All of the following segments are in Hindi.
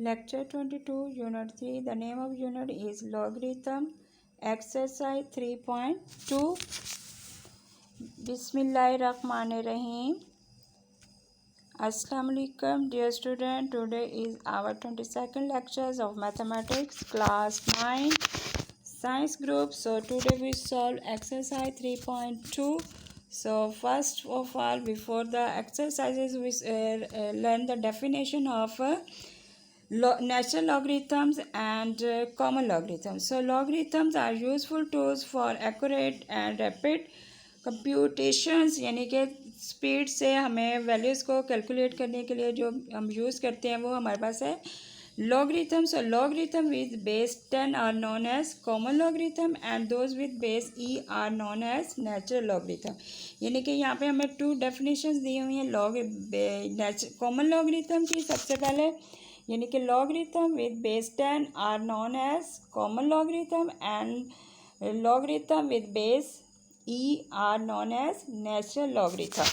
Lecture 22, Unit 3. The name of unit is Logarithm. Exercise 3.2. Bismillahirrahmanirrahim. Assalamu alaikum, dear student. Today is our 22nd lectures of Mathematics, Class 9, Science Group. So today we solve exercise 3.2. So first of all, before the exercises, we learn the definition of natural logarithms and common logarithms. So logarithms are useful tools for accurate and rapid computations, यानी कि स्पीड से हमें वैल्यूज़ को कैलकुलेट करने के लिए जो हम यूज़ करते हैं वो हमारे पास है logarithm. So logarithm with base 10 are known as common logarithm and those with base e are known as natural logarithm. यानी कि यहाँ पे हमें टू डेफिनेशंस दी हुई हैं कॉमन logarithm की. सबसे पहले यानी कि logarithm with base 10 are known as common logarithm and logarithm with base e are known as natural logarithm.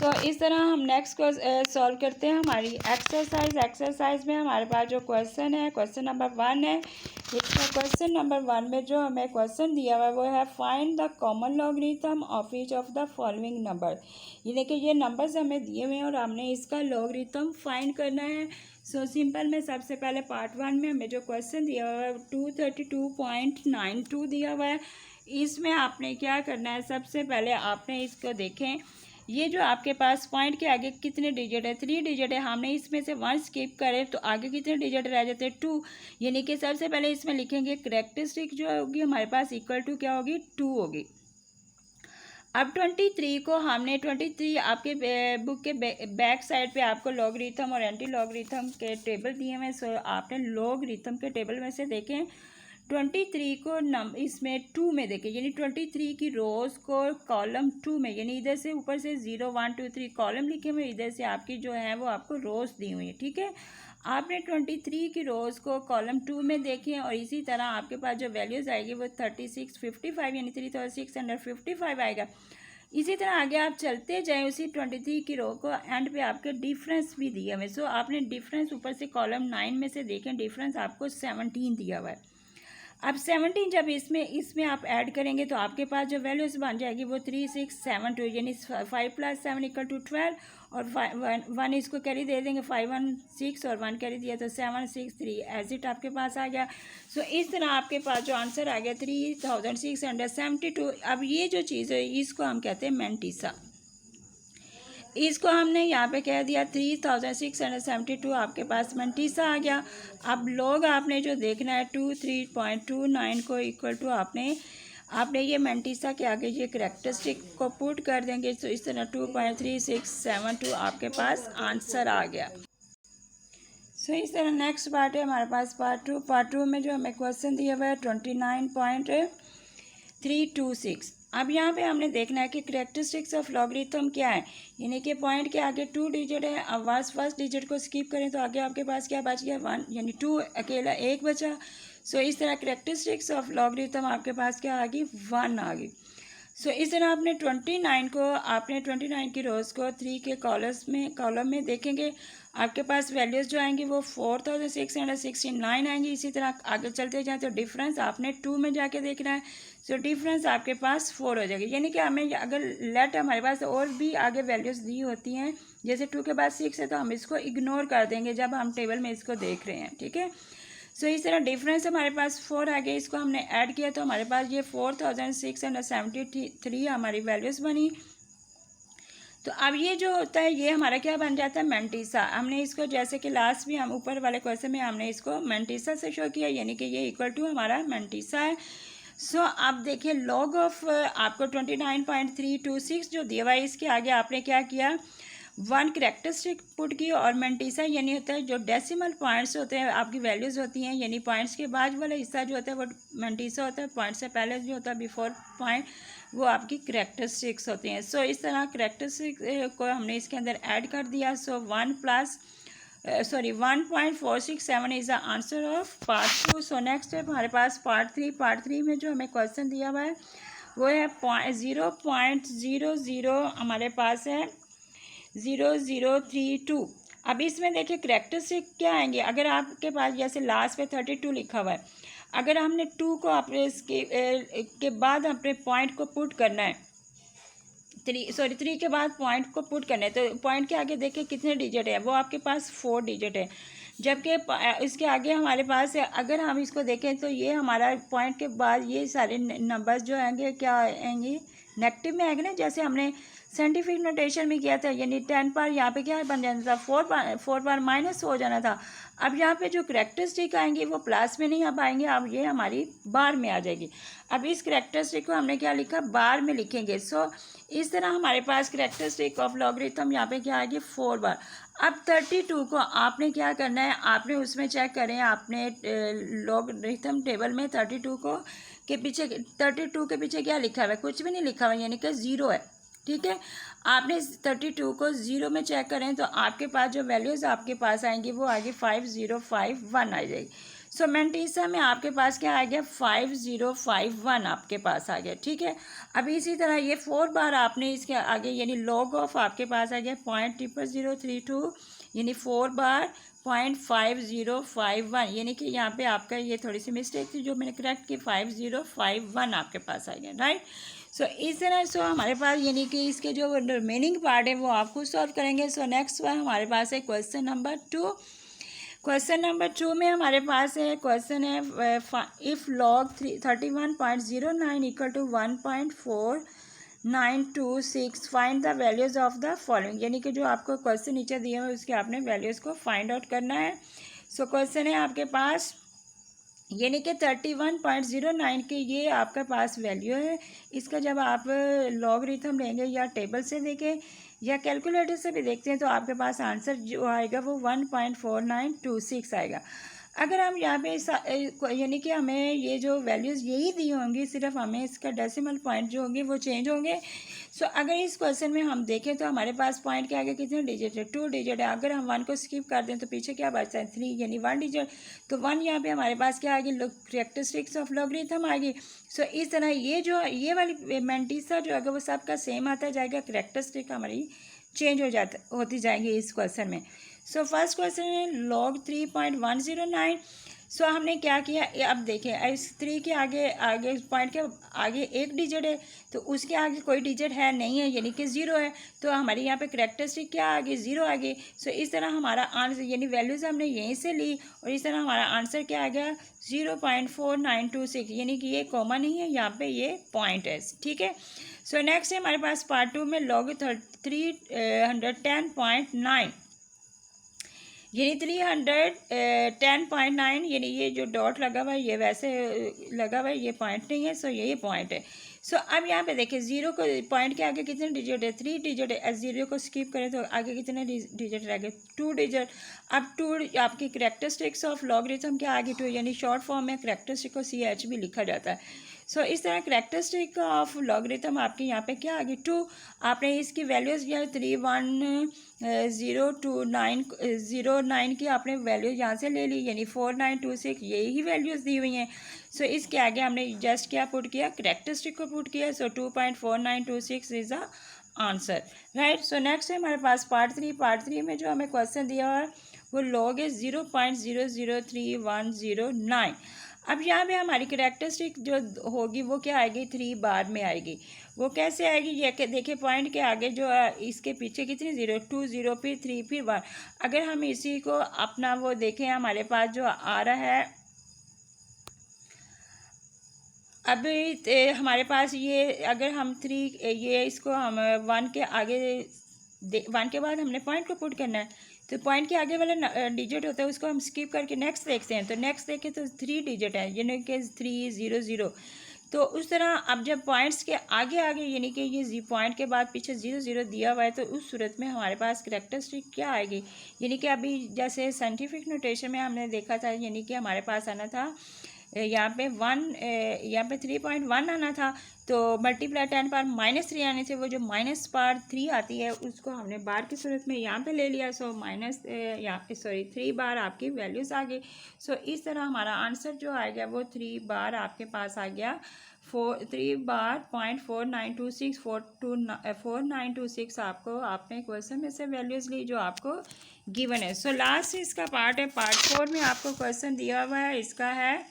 तो इस तरह हम नेक्स्ट को सॉल्व करते हैं. हमारी एक्सरसाइज में हमारे पास जो क्वेश्चन है, क्वेश्चन नंबर 1 है. इसमें क्वेश्चन नंबर 1 में जो हमें क्वेश्चन दिया हुआ है वो है find the common logarithm of each of the following number. यानी कि ये नंबर्स हमें दिए हुए हैं और हमने इसका लॉगरिथम फाइंड करना है. सो सिंपल में सबसे पहले पार्ट 1 में हमें जो क्वेश्चन दिया हुआ है 232.92 दिया हुआ है. इसमें आपने क्या करना है, सबसे पहले आपने इसको देखें. ये जो आपके पास पॉइंट के आगे कितने डिजिट है, 3 डिजिट है. हमने इसमें से 1 स्किप करें तो आगे कितने डिजिट रह जाते हैं, 2. यानी कि सबसे पहले इसमें लिखेंगे कैरेक्टरिस्टिक जो होगी हमारे पास इक्वल टू क्या होगी, 2 होगी. अब 23 को हमने 23 आपके बुक के बैक साइड पे आपको लॉगरिथम और एंटी लॉगरिथम के टेबल दिए हुए हैं. सो आपने लॉगरिथम के टेबल में से देखें 23 को इसमें 2 में देखें, यानी 23 की रोज़ को कॉलम 2 में, यानी इधर से ऊपर से 0 1 2 3 कॉलम लिखे हुए, इधर से आपकी जो है वो आपको रोज़ दी हुई है. ठीक है, आपने 23 की रोज़ को कॉलम 2 में देखें और इसी तरह आपके पास जो वैल्यूज़ आएगी वो 3655 यानी 3655 आएगा. इसी तरह आगे आप चलते जाएं, उसी 23 की रो को एंड पे आपके डिफरेंस भी दिया हुआ है. सो आपने डिफरेंस ऊपर से कॉलम 9 में से देखें, डिफरेंस आपको 17 दिया हुआ है. अब 17 जब इसमें आप ऐड करेंगे तो आपके पास जो वैल्यूज बन जाएगी वो 3672 यानी 5 + 7 = 12 और 1 इसको कैरी दे देंगे, 5 1 6 और 1 कैरी दिया तो 7 6 3 एज इट आपके पास आ गया. सो इस तरह आपके पास जो आंसर आ गया 3672. अब ये जो चीज़ है इसको हम कहते हैं मेंटिसा. इसको हमने यहाँ पे कह दिया 3672 आपके पास मेंटिसा आ गया. अब लोग आपने जो देखना है 23.29 को इक्वल टू आपने ये मेंटिसा के आगे ये कैरेक्टरिस्टिक को पुट कर देंगे. तो इस तरह 2.3672 आपके पास आंसर आ गया. सो इस तरह नेक्स्ट पार्ट है हमारे पास पार्ट टू में जो हमें क्वेश्चन दिया हुआ है 29.326. अब यहाँ पे हमने देखना है कि कैरेक्टरिस्टिक्स ऑफ लॉगरिथम क्या है, यानी कि पॉइंट के आगे 2 डिजिट है. अब फर्स्ट डिजिट को स्किप करें तो आगे आपके पास क्या बच गया, 1 यानी 2 अकेला 1 बचा. सो इस तरह कैरेक्टरिस्टिक्स ऑफ लॉगरिथम आपके पास क्या आ गई, 1 आ गई. सो इस तरह आपने 29 की रोज़ को 3 के कॉलम में देखेंगे. आपके पास वैल्यूज़ जो आएंगी वो 4669 आएंगी. इसी तरह आगे चलते जाएं तो डिफरेंस आपने 2 में जाके देखना है. सो डिफरेंस आपके पास 4 हो जाएगी. यानी कि हमें अगर लेट हमारे पास और भी आगे वैल्यूज़ दी होती हैं, जैसे 2 के बाद 6 है तो हम इसको इग्नोर कर देंगे जब हम टेबल में इसको देख रहे हैं. ठीक है, सो इस तरह डिफरेंस हमारे पास 4 आ गया. इसको हमने ऐड किया तो हमारे पास ये 4673 हमारी वैल्यूज़ बनी. तो अब ये जो होता है ये हमारा क्या बन जाता है, मेंटिसा. हमने इसको जैसे कि लास्ट भी हम ऊपर वाले क्वेश्चन में हमने इसको मेंटिसा से शो किया, यानी कि ये इक्वल टू हमारा मेंटिसा है. सो अब देखिए लॉग ऑफ आपको 29.326 जो दिया हुआ है इसके आगे आपने क्या किया, 1 कैरेक्टरिस्टिक पुट की और मेंटिसा यानी होता है जो डेसिमल पॉइंट्स होते हैं आपकी वैल्यूज़ होती हैं, यानी पॉइंट्स के बाद वाला हिस्सा जो होता है वो मेंटिसा होता है, पॉइंट से पहले जो होता है बिफोर पॉइंट वो आपकी कैरेक्टरिस्टिक्स होती हैं. सो इस तरह कैरेक्टरिस्टिक को हमने इसके अंदर ऐड कर दिया. सो 1.467 is the answer of part 2. So next है हमारे पास पार्ट 3 में जो हमें क्वेश्चन दिया हुआ है वो है 0.00 हमारे पास है 0032. अब इसमें देखिए करैक्टरिस्टिक क्या आएंगे, अगर आपके पास जैसे लास्ट पे 32 लिखा हुआ है, अगर हमने 2 को अपने इसके के बाद अपने पॉइंट को पुट करना है, 3 के बाद पॉइंट को पुट करना है, तो पॉइंट के आगे देखिए कितने डिजिट है, वो आपके पास 4 डिजिट है। जबकि इसके आगे हमारे पास है, अगर हम इसको देखें तो ये हमारा पॉइंट के बाद ये सारे नंबर्स जो आएंगे क्या आएंगे, नेगेटिव में आएंगे ना, जैसे हमने साइंटिफिक नोटेशन में किया था, यानी 10 पर यहाँ पे क्या बन जाना था, 4 पर माइनस हो जाना था। अब यहाँ पे जो करैक्टरिस्टिक आएंगी वो प्लस में नहीं आ पाएंगे, अब ये हमारी बार में आ जाएगी। अब इस करैक्टरिस्टिक को हमने क्या लिखा, बार में लिखेंगे। सो इस तरह हमारे पास करैक्टरिस्टिक ऑफ लॉगरिथम यहाँ पे क्या आएगी, 4 बार। अब 32 को आपने क्या करना है, आपने उसमें चेक करें, आपने लॉगरिथम टेबल में 32 को के पीछे 32 के पीछे क्या लिखा हुआ है, कुछ भी नहीं लिखा हुआ, यानी कि 0 है। ठीक है, आपने 32 को 0 में चेक करें तो आपके पास जो वैल्यूज़ आपके पास आएंगी वो आएगी 5051 आ जाएगी। सो मैंटीसा में आपके पास क्या आ गया, 5051 आपके पास आ गया। ठीक है, अब इसी तरह ये 4 बार आपने इसके आगे यानी लॉग ऑफ आपके पास आ गया 0.00032, यानी 4 बार 0.5051, यानी कि यहाँ पे आपका ये थोड़ी सी मिस्टेक थी जो मैंने करेक्ट की, 5051 आपके पास आ गया। राइट, सो इस तरह हमारे पास यानी कि इसके जो रिमेनिंग पार्ट है वो आप खुद सॉल्व करेंगे। सो नेक्स्ट वन हमारे पास है क्वेश्चन नंबर 2। क्वेश्चन नंबर 2 में हमारे पास है क्वेश्चन है if log 31.09 equal to 1.4926 find the values of the following, यानी कि जो आपको क्वेश्चन नीचे दिए हुए उसके आपने वैल्यूज़ को फाइंड आउट करना है। सो क्वेश्चन है आपके पास यानी कि 31.09 की ये आपके पास वैल्यू है। इसका जब आप लॉगरिथम लेंगे या टेबल से देखें या कैलकुलेटर से भी देखते हैं तो आपके पास आंसर जो आएगा वो 1.4926 आएगा। अगर हम यहाँ पे यानी कि हमें ये जो वैल्यूज़ यही दी होंगी, सिर्फ हमें इसका डेसिमल पॉइंट जो होंगे वो चेंज होंगे। सो अगर इस क्वेश्चन में हम देखें तो हमारे पास पॉइंट के आगे कितने डिजिट है, 2 डिजिट है। अगर हम 1 को स्किप कर दें तो पीछे क्या बचता है, 3, यानी 1 डिजिट। तो 1 यहाँ पे हमारे पास क्या आएगी, करैक्टरिस्टिक्स ऑफ लॉगरिथम आएगी। सो इस तरह ये वाली मैंटीसा जो है वो सबका सेम आता जाएगा, करैक्टरिस्टिक हमारी चेंज होती जाएंगी इस क्वेश्चन में। सो फर्स्ट क्वेश्चन है लॉग 3.109। सो हमने क्या किया, अब देखें इस 3 के आगे पॉइंट के आगे एक डिजिट है, तो उसके आगे कोई डिजिट है नहीं है, यानी कि 0 है। तो हमारे यहाँ पे करैक्टरिस्टिक क्या आ गई, 0 आ गई। सो इस तरह हमारा आंसर यानी वैल्यूज़ हमने यहीं से ली और इस तरह हमारा आंसर क्या आ गया 0.4926, यानी कि ये कॉमा नहीं है, यहाँ पे ये पॉइंट है। ठीक है, सो नेक्स्ट है हमारे पास पार्ट 2 में लॉग 310.9 यानी 310.9, यानी ये जो डॉट लगा हुआ है ये वैसे लगा हुआ है, ये पॉइंट नहीं है। सो ये पॉइंट है। सो अब यहाँ पे देखिए 0 को पॉइंट के आगे कितने डिजिट है, 3 डिजिट है। 0 को स्किप करें तो आगे कितने डिजिट रह गए, 2 डिजिट। अब 2 आपकी करैक्टरिस्टिक्स ऑफ लॉगरिथम क्या आगे 2, यानी शॉर्ट फॉर्म में करैक्टरिस्टिक को CH भी लिखा जाता है। सो इस तरह करैक्टरिस्टिक ऑफ लॉगरिथम आपके यहाँ पे क्या आ गई 2। आपने इसकी वैल्यूज़ या 31029 की आपने वैल्यू यहाँ से ले ली, यानी 4926 यही वैल्यूज़ दी हुई हैं। सो इसके आगे हमने जस्ट क्या पुट किया, करैक्टरिस्टिक को पुट किया। सो 2.4926 is the answer. Right, so next है हमारे पास पार्ट 3। पार्ट 3 में जो हमें क्वेश्चन दिया हुआ है वो लॉग है 0.003109। अब यहाँ पे हमारी करैक्टरिस्टिक जो होगी वो क्या आएगी, 3 बार में आएगी। वो कैसे आएगी, ये देखिए पॉइंट के आगे जो इसके पीछे कितनी 0, 2 0 फिर 3 फिर 1। अगर हम इसी को अपना वो देखें हमारे पास जो आ रहा है अभी हमारे पास ये, अगर हम 3 ये इसको हम 1 के आगे 1 के बाद हमने पॉइंट को पुट करना है, तो पॉइंट के आगे वाला डिजिट होता है उसको हम स्किप करके नेक्स्ट देखते हैं। तो नेक्स्ट देखें तो 3 डिजिट है, यानी कि 300। तो उस तरह अब जब पॉइंट्स के आगे यानी कि ये पॉइंट के बाद पीछे 00 दिया हुआ है, तो उस सूरत में हमारे पास करैक्टरिस्टिक क्या आएगी, यानी कि अभी जैसे साइंटिफिक नोटेशन में हमने देखा था, यानी कि हमारे पास आना था यहाँ पे 3.1 आना था, तो मल्टीप्लाई 10 पर -3 आने से वो जो -3 आती है उसको हमने बार की सूरत में यहाँ पे ले लिया। सो सॉरी 3 बार आपकी वैल्यूज़ आ गई। सो इस तरह हमारा आंसर जो आ गया वो 3 बार आपके पास आ गया 3 बार 0.4926 4926 आपको आपने क्वेश्चन में से वैल्यूज़ ली जो आपको गिवन है। सो लास्ट इसका पार्ट है, पार्ट 4 में आपको क्वेश्चन दिया हुआ है, इसका है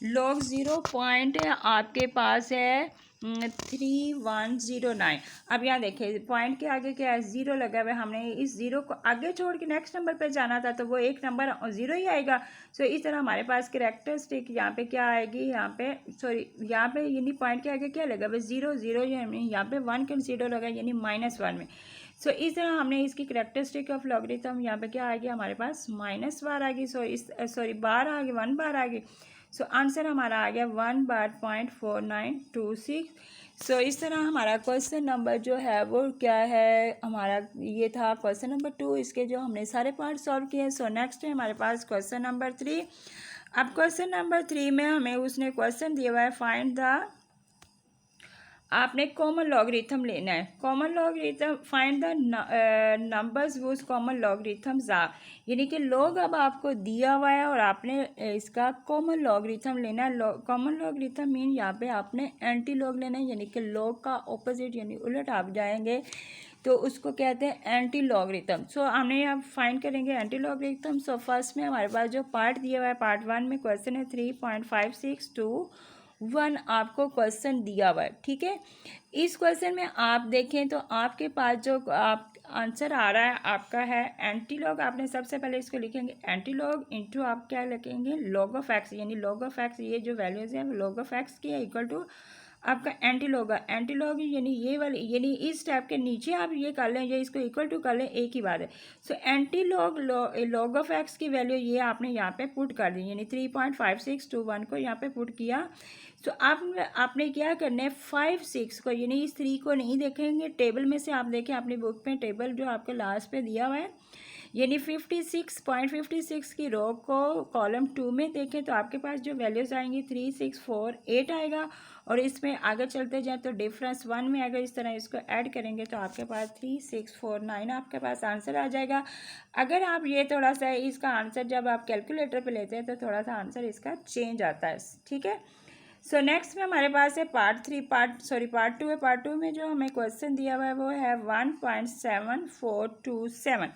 log 0 पॉइंट आपके पास है 3109। अब यहाँ देखिए पॉइंट के आगे क्या है, ज़ीरो लगा हुआ है, हमने इस ज़ीरो को आगे छोड़ के नेक्स्ट नंबर पे जाना था तो वो एक नंबर ज़ीरो ही आएगा। सो इस तरह हमारे पास कैरेक्टरिस्टिक यहाँ पे क्या आएगी, यहाँ पे सॉरी यहाँ पे यानी पॉइंट के आगे क्या लगा हुआ है, ज़ीरो ज़ीरो, यहाँ पे 1 कंसीडर लगा यानी -1 में। सो इस तरह हमने इसकी कैरेक्टरिस्टिक ऑफ लॉगरिथम यहाँ पे क्या आ गया हमारे पास माइनस बार आ गई। सॉरी बार आ गई, 1 बार आ गई। सो आंसर हमारा आ गया 1 बार 0.4926। सो इस तरह हमारा क्वेश्चन नंबर जो है वो क्या है हमारा, ये था क्वेश्चन नंबर 2। इसके जो हमने सारे पार्ट सॉल्व किए। सो नेक्स्ट है हमारे पास क्वेश्चन नंबर 3। अब क्वेश्चन नंबर 3 में हमें उसने क्वेश्चन दिया हुआ है फाइंड द, आपने कॉमन लॉगरिथम लेना है। Common logarithm find the numbers whose common logarithms are, यानी कि लॉग अब आपको दिया हुआ है और आपने इसका कॉमन लॉगरिथम लेना है। कॉमन लॉगरिथम मीन यहाँ पे आपने एंटी लॉग लेना है, यानी कि लॉग का ऑपोजिट यानी उलट आप जाएंगे तो उसको कहते हैं एंटी लॉगरिथम। सो हमने यहाँ फाइंड करेंगे एंटी लॉगरिथम। सो फर्स्ट में हमारे पास जो पार्ट दिया हुआ है पार्ट 1 में क्वेश्चन है 3.5621 आपको क्वेश्चन दिया हुआ है, ठीक है। इस क्वेश्चन में आप देखें तो आपके पास जो आप आंसर आ रहा है आपका है एंटी लॉग। आपने सबसे पहले इसको लिखेंगे एंटी लॉग इंटू आप क्या लिखेंगे लॉग ऑफ एक्स, यानी लॉग ऑफ एक्स ये जो वैल्यूज़ है वो लॉग ऑफ एक्स की है इक्वल टू आपका एंटी लॉग है। एंटी लॉग यानी ये वाली, यानी इस स्टेप के नीचे आप ये कर लें या इसको इक्वल टू कर लें, एक ही बात है। So anti log log of x की वैल्यू ये आपने यहाँ पे पुट कर दी, यानी 3.5621 को यहाँ पे पुट किया। तो आपने क्या करना है 5 6 को, यानी इस 3 को नहीं देखेंगे टेबल में से, आप देखें अपनी बुक में टेबल जो आपके लास्ट पे दिया हुआ है, यानी 56.56 की रो को कॉलम 2 में देखें तो आपके पास जो वैल्यूज़ आएंगी 3648 आएगा और इसमें आगे चलते जाएं तो डिफरेंस 1 में आएगा। इस तरह इसको ऐड करेंगे तो आपके पास 3649 आपके पास आंसर आ जाएगा। अगर आप ये थोड़ा सा इसका आंसर जब आप कैलकुलेटर पे लेते हैं तो थोड़ा सा आंसर इसका चेंज आता है, ठीक है। सो नेक्स्ट में हमारे पास है पार्ट 2 है। पार्ट 2 में जो हमें क्वेश्चन दिया हुआ है वो है 1.7427।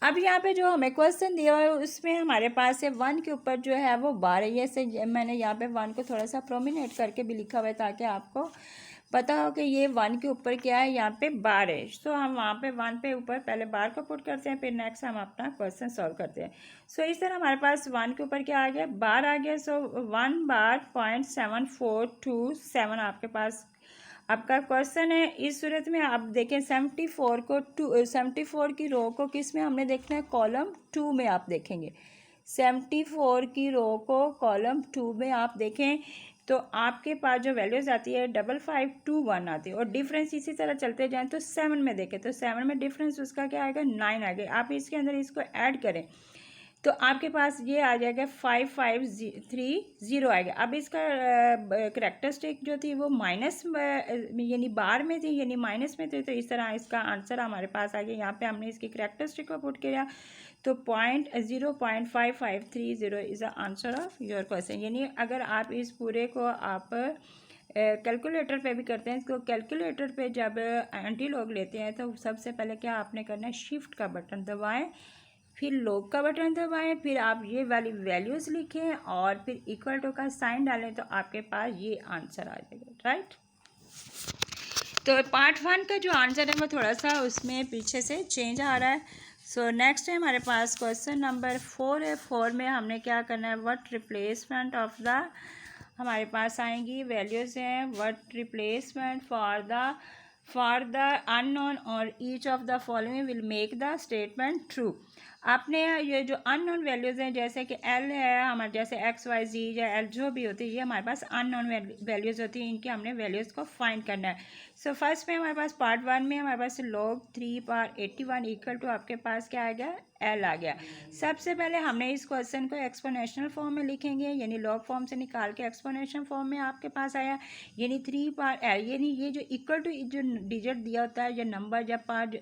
अब यहाँ पे जो हमें क्वेश्चन दिया हुआ है उसमें हमारे पास है 1 के ऊपर जो है वो बार है। ये मैंने यहाँ पे 1 को थोड़ा सा प्रोमिनेट करके भी लिखा हुआ है ताकि आपको पता हो कि ये 1 के ऊपर क्या है, यहाँ पे बार है। सो हम वहाँ पे 1 पे ऊपर पहले बार को पुट करते हैं, फिर नेक्स्ट हम अपना क्वेश्चन सॉल्व करते हैं। सो इस तरह हमारे पास 1 के ऊपर क्या आ गया, बार आ गया। सो 1 बार 0.7427 आपके पास आपका क्वेश्चन है। इस सूरत में आप देखें 74 की रो को किस में हमने देखना है, कॉलम 2 में आप देखेंगे। 74 की रो को कॉलम 2 में आप देखें तो आपके पास जो वैल्यूज़ आती है 5521 आती है और डिफरेंस इसी तरह चलते जाएं तो 7 में देखें तो 7 में डिफरेंस उसका क्या आएगा 9 आ गया। आप इसके अंदर इसको ऐड करें तो आपके पास ये आ जाएगा 5530 आएगा। अब इसका करेक्टरिस्टिक जो थी वो माइनस यानी बार में थी, यानी माइनस में थी, तो इस तरह इसका आंसर हमारे पास आ गया। यहाँ पे हमने इसकी करेक्टरिस्टिक को पुट किया तो 0.5530 is the answer of your question. यानी अगर आप इस पूरे को आप कैलकुलेटर पे भी करते हैं तो कैलकुलेटर पे जब एंटी लॉग लेते हैं तो सबसे पहले क्या आपने करना है, शिफ्ट का बटन दबाएं, फिर लॉग का बटन दबाएं, फिर आप ये वाली वैल्यूज़ लिखें और फिर इक्वल टू का साइन डालें तो आपके पास ये आंसर आ जाएगा, राइट। तो पार्ट 1 का जो आंसर है वो थोड़ा सा उसमें पीछे से चेंज आ रहा है। सो नेक्स्ट है हमारे पास क्वेश्चन नंबर 4 है। 4 में हमने क्या करना है, व्हाट रिप्लेसमेंट ऑफ द, हमारे पास आएंगी वैल्यूज़ हैं what replacement for the unknown or each of the following will make the statement true. आपने ये जो अननोन वैल्यूज़ हैं जैसे कि एल है हमारे, जैसे एक्स वाई जी या एल जो भी होती है ये हमारे पास अननोन वैल्यूज़ होती हैं, इनकी हमने वैल्यूज़ को फाइंड करना है। सो फर्स्ट में हमारे पास पार्ट 1 में हमारे पास log 3/81 इक्वल टू आपके पास क्या आ गया, एल आ गया। सबसे पहले हमने इस क्वेश्चन को एक्सपोनेंशियल फॉर्म में लिखेंगे, यानी लॉग फॉर्म से निकाल के एक्सपोनेंशियल फॉर्म में आपके पास आया, यानी 3/L, यानी ये जो इक्वल टू जो डिजिट दिया होता है या नंबर या पार्ट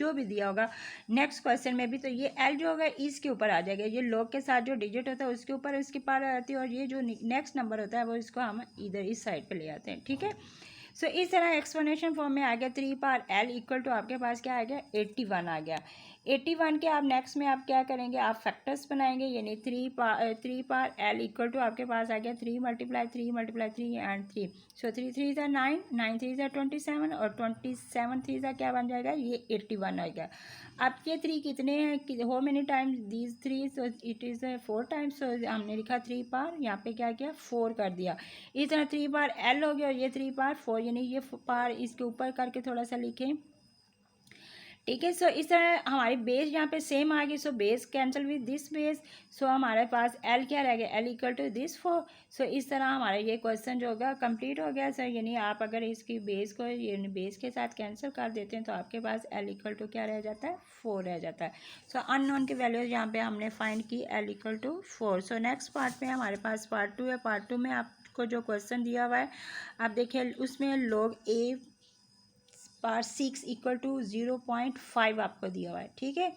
जो भी दिया होगा नेक्स्ट क्वेश्चन में भी, तो ये एल जो होगा इसके ऊपर आ जाएगा, ये लॉग के साथ जो डिजिट होता है उसके ऊपर इसकी पावर आ जाती है और ये जो नेक्स्ट नंबर होता है वो इसको हम इधर इस साइड पर ले आते हैं, ठीक है। सो इस तरह एक्सपोनेंशियल फॉर्म में आ गया 3/L इक्वल टू आपके पास क्या आ गया 81 आ गया। 81 के आप नेक्स्ट में आप क्या करेंगे, आप फैक्टर्स बनाएंगे, यानी 3 पार एल इक्वल टू आपके पास आ गया 3 × 3 एंड 3, सो 3 3 ज़ा 9, 9 3 ज़ा 27 और 27 3 ज़ा क्या बन जाएगा, ये 81 आएगा। अब ये 3 कितने हैं, how many times these 3, so it is 4 times, सो हमने लिखा 3 पार, यहाँ पे क्या किया 4 कर दिया। इस तरह 3 पार एल हो गया और ये 3 पार 4, यानी ये पार इसके ऊपर करके थोड़ा सा लिखें, ठीक है। सो इस तरह हमारी बेस यहाँ पे सेम आ गई, so base cancel with this base, so हमारे पास एल क्या रह गया, L equal to this 4। So इस तरह हमारा ये क्वेश्चन जो होगा कंप्लीट हो गया सर, यानी आप अगर इसकी बेस को यानी बेस के साथ कैंसिल कर देते हैं तो आपके पास एल इक्वल टू क्या रह जाता है, 4 रह जाता है। सो अननोन की वैल्यूज यहाँ पे हमने फाइंड की, L equal to 4। So next part में हमारे पास पार्ट 2 है। पार्ट 2 में आपको जो क्वेश्चन दिया हुआ है आप देखिए, उसमें log a पार 6 इक्वल टू 0.5 आपको दिया हुआ है, ठीक है।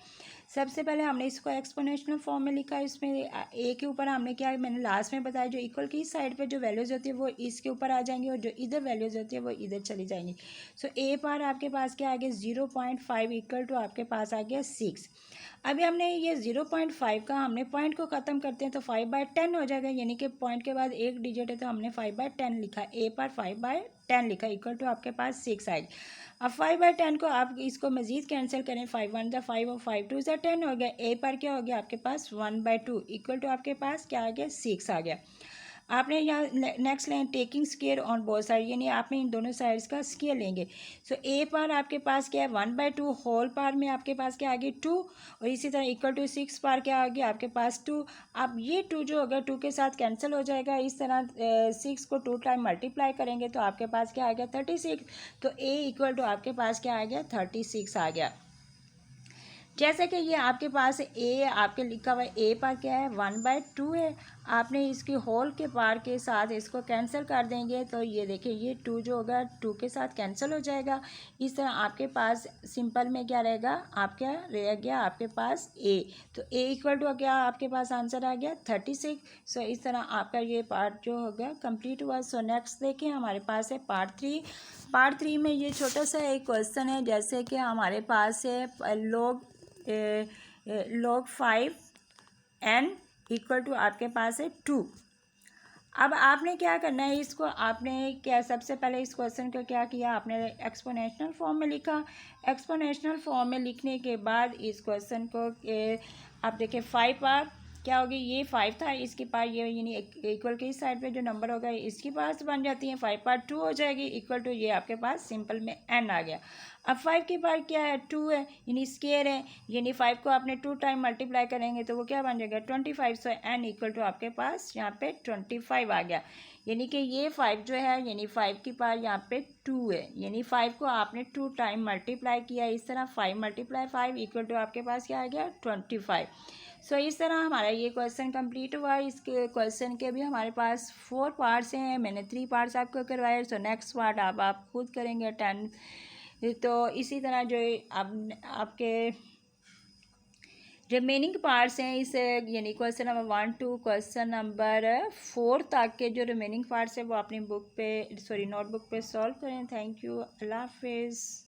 सबसे पहले हमने इसको एक्सपोनेंशियल फॉर्म में लिखा है, इसमें ए के ऊपर हमने क्या है, मैंने लास्ट में बताया, जो इक्वल की साइड पे जो वैल्यूज़ होती है वो इसके ऊपर आ जाएंगी और जो इधर वैल्यूज़ होती है वो इधर चली जाएंगी। सो ए पार आपके पास क्या आ गया 0.5 इक्वल टू आपके पास आ गया 6। अभी हमने ये 0.5 का हमने पॉइंट को ख़त्म करते हैं तो 5/10 हो जाएगा, यानी कि पॉइंट के बाद एक डिजिट है तो हमने 5/10 लिखा, ए पर 5/10 लिखा इक्वल टू आपके पास 6 आएगी। अब 5/10 को आप इसको मज़ीद कैंसिल करें, 5 1 ज़ा 5 और 5 2 ज़ा 10 हो गया। ए पर क्या हो गया आपके पास 1/2 इक्वल टू आपके पास क्या आ गया 6 आ गया। आपने यहाँ next line taking square on both side, यानी आपने इन दोनों साइड्स का स्केयर लेंगे। सो ए पार आपके पास क्या है 1/2, होल पार में आपके पास क्या आ गई 2, और इसी तरह इक्वल टू 6 पार क्या आ गया आपके पास 2। अब ये 2 जो होगा 2 के साथ कैंसिल हो जाएगा, इस तरह 6 को 2 टाइम मल्टीप्लाई करेंगे तो आपके पास क्या आ गया 36। तो ए इक्वल टू आपके पास क्या आ गया 36 आ गया। जैसे कि ये आपके पास ए आपके लिखा हुआ है, ए पर क्या है 1/2 है, आपने इसकी होल के पार के साथ इसको कैंसिल कर देंगे तो ये देखिए ये 2 जो होगा 2 के साथ कैंसिल हो जाएगा। इस तरह आपके पास सिंपल में क्या रहेगा, आपका रह गया आपके पास ए, तो ए इक्वल टू क्या आपके पास आंसर आ गया 36। सो इस तरह आपका ये पार्ट जो होगा कंप्लीट हुआ। सो नेक्स्ट देखिए हमारे पास है पार्ट 3। पार्ट 3 में ये छोटा सा एक क्वेश्चन है, जैसे कि हमारे पास है log 5n इक्वल टू आपके पास है 2। अब आपने क्या करना है, इसको आपने क्या सबसे पहले इस क्वेश्चन को क्या किया, आपने एक्सपोनेंशियल फॉर्म में लिखा। एक्सपोनेंशियल फॉर्म में लिखने के बाद इस क्वेश्चन को आप देखिए 5 पार क्या होगी, ये 5 था इसके पार ये यानी इक्वल के इस साइड पे जो नंबर होगा इसके पास बन जाती है, 5 पार 2 हो जाएगी इक्वल टू ये आपके पास सिंपल में n आ गया। अब 5 के पार क्या है 2 है, यानी स्केयर है, यानी 5 को आपने 2 टाइम मल्टीप्लाई करेंगे तो वो क्या बन जाएगा 25। सो n इक्वल टू आपके पास यहाँ पे 25 आ गया, यानी कि ये 5 जो है यानी 5 की पार यहाँ पे 2 है, यानी 5 को आपने 2 टाइम मल्टीप्लाई किया, इस तरह 5 × 5 इक्वल टू आपके पास क्या आ गया 25। सो इस तरह हमारा ये क्वेश्चन कंप्लीट हुआ। इसके क्वेश्चन के भी हमारे पास 4 पार्ट्स हैं, मैंने 3 पार्ट्स आपको करवाए। सो नेक्स्ट पार्ट आप खुद करेंगे 10। तो इसी तरह जो आपके रिमेनिंग पार्ट्स हैं इस यानी question number 1 to question number 4 तक के जो रिमेनिंग पार्ट्स हैं वो अपनी बुक पे नोटबुक पे सॉल्व करें। थैंक यू, अल्लाह हाफिज़।